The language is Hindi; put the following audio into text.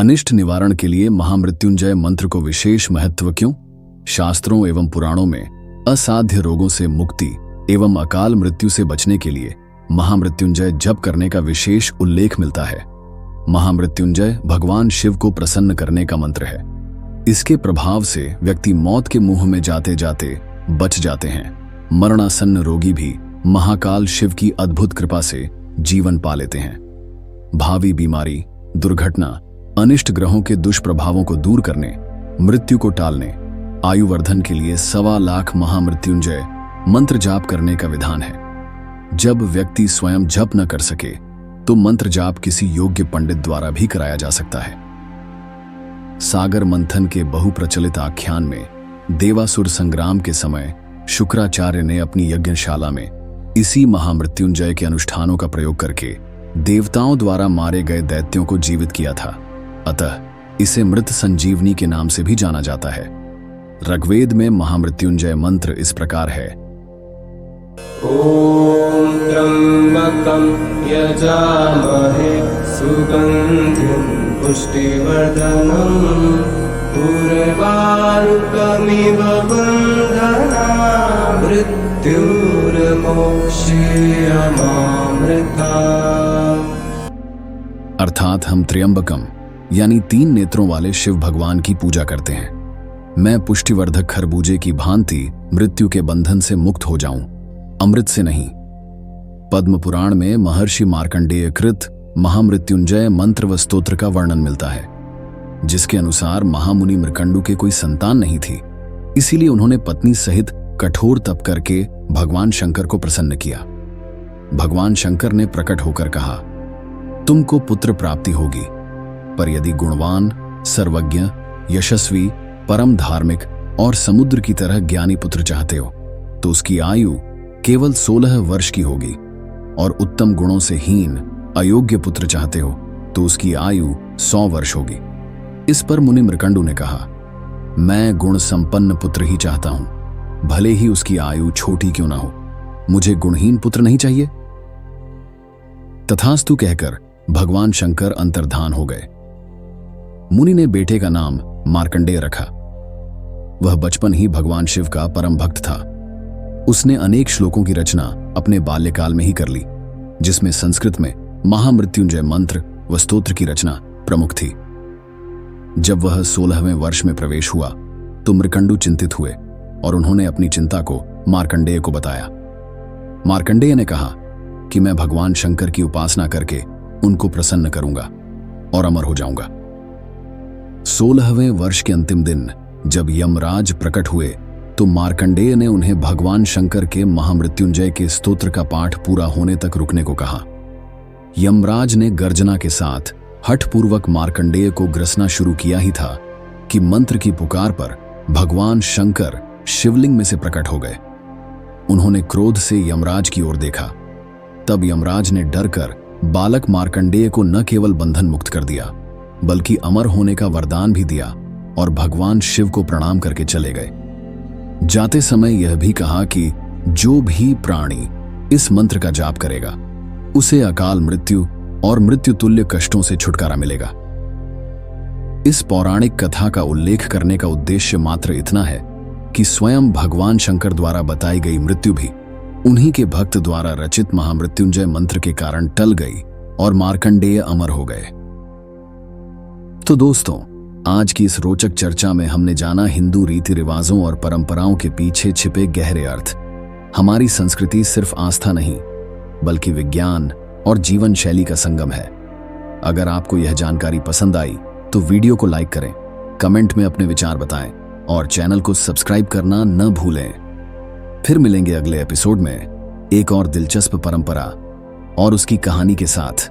अनिष्ट निवारण के लिए महामृत्युंजय मंत्र को विशेष महत्व क्यों? शास्त्रों एवं पुराणों में असाध्य रोगों से मुक्ति एवं अकाल मृत्यु से बचने के लिए महामृत्युंजय जप करने का विशेष उल्लेख मिलता है। महामृत्युंजय भगवान शिव को प्रसन्न करने का मंत्र है। इसके प्रभाव से व्यक्ति मौत के मुंह में जाते जाते बच जाते हैं। मरणासन्न रोगी भी महाकाल शिव की अद्भुत कृपा से जीवन पा लेते हैं। भावी बीमारी, दुर्घटना, अनिष्ट ग्रहों के दुष्प्रभावों को दूर करने, मृत्यु को टालने, आयु वर्धन के लिए 1.25 लाख महामृत्युंजय मंत्र जाप करने का विधान है। जब व्यक्ति स्वयं जप न कर सके तो मंत्र जाप किसी योग्य पंडित द्वारा भी कराया जा सकता है। सागर मंथन के बहुप्रचलित आख्यान में देवासुर संग्राम के समय शुक्राचार्य ने अपनी यज्ञशाला में इसी महामृत्युंजय के अनुष्ठानों का प्रयोग करके देवताओं द्वारा मारे गए दैत्यों को जीवित किया था। अतः इसे मृत संजीवनी के नाम से भी जाना जाता है। ऋग्वेद में महामृत्युंजय मंत्र इस प्रकार है। ओम त्र्यंबकं यजामहे सुगंधिं पुष्टिवर्धनम् उर्वारुकमिव बन्धनान् मृत्युर्मोक्षयमामृता। अर्थात हम त्र्यंबकम यानी 3 नेत्रों वाले शिव भगवान की पूजा करते हैं। मैं पुष्टिवर्धक खरबूजे की भांति मृत्यु के बंधन से मुक्त हो जाऊं, अमृत से नहीं। पद्म पुराण में महर्षि मार्कंडेय कृत महामृत्युंजय मंत्र व स्तोत्र का वर्णन मिलता है, जिसके अनुसार महामुनि मृकंडु के कोई संतान नहीं थी। इसीलिए उन्होंने पत्नी सहित कठोर तप करके भगवान शंकर को प्रसन्न किया। भगवान शंकर ने प्रकट होकर कहा, तुमको पुत्र प्राप्ति होगी, पर यदि गुणवान, सर्वज्ञ, यशस्वी, परम धार्मिक और समुद्र की तरह ज्ञानी पुत्र चाहते हो तो उसकी आयु केवल 16 वर्ष की होगी, और उत्तम गुणों से हीन, अयोग्य पुत्र चाहते हो तो उसकी आयु 100 वर्ष होगी। इस पर मुनि मृकंडु ने कहा, मैं गुण संपन्न पुत्र ही चाहता हूं, भले ही उसकी आयु छोटी क्यों ना हो, मुझे गुणहीन पुत्र नहीं चाहिए। तथास्तु कहकर भगवान शंकर अंतर्धान हो गए। मुनि ने बेटे का नाम मार्कंडेय रखा। वह बचपन ही भगवान शिव का परम भक्त था। उसने अनेक श्लोकों की रचना अपने बाल्यकाल में ही कर ली, जिसमें संस्कृत में महामृत्युंजय मंत्र व स्तोत्र की रचना प्रमुख थी। जब वह 16वें वर्ष में प्रवेश हुआ तो मृकंडु चिंतित हुए और उन्होंने अपनी चिंता को मार्कंडेय को बताया। मार्कंडेय ने कहा कि मैं भगवान शंकर की उपासना करके उनको प्रसन्न करूंगा और अमर हो जाऊंगा। 16वें वर्ष के अंतिम दिन जब यमराज प्रकट हुए तो मार्कंडेय ने उन्हें भगवान शंकर के महामृत्युंजय के स्तोत्र का पाठ पूरा होने तक रुकने को कहा। यमराज ने गर्जना के साथ हठपूर्वक मार्कंडेय को ग्रसना शुरू किया ही था कि मंत्र की पुकार पर भगवान शंकर शिवलिंग में से प्रकट हो गए। उन्होंने क्रोध से यमराज की ओर देखा। तब यमराज ने डरकर बालक मार्कंडेय को न केवल बंधन मुक्त कर दिया, बल्कि अमर होने का वरदान भी दिया और भगवान शिव को प्रणाम करके चले गए। जाते समय यह भी कहा कि जो भी प्राणी इस मंत्र का जाप करेगा उसे अकाल मृत्यु और मृत्यु तुल्य कष्टों से छुटकारा मिलेगा। इस पौराणिक कथा का उल्लेख करने का उद्देश्य मात्र इतना है कि स्वयं भगवान शंकर द्वारा बताई गई मृत्यु भी उन्हीं के भक्त द्वारा रचित महामृत्युंजय मंत्र के कारण टल गई और मार्कंडेय अमर हो गए। तो दोस्तों, आज की इस रोचक चर्चा में हमने जाना हिंदू रीति रिवाजों और परंपराओं के पीछे छिपे गहरे अर्थ। हमारी संस्कृति सिर्फ आस्था नहीं, बल्कि विज्ञान और जीवन शैली का संगम है। अगर आपको यह जानकारी पसंद आई तो वीडियो को लाइक करें, कमेंट में अपने विचार बताएं और चैनल को सब्सक्राइब करना न भूलें। फिर मिलेंगे अगले एपिसोड में एक और दिलचस्प परंपरा और उसकी कहानी के साथ।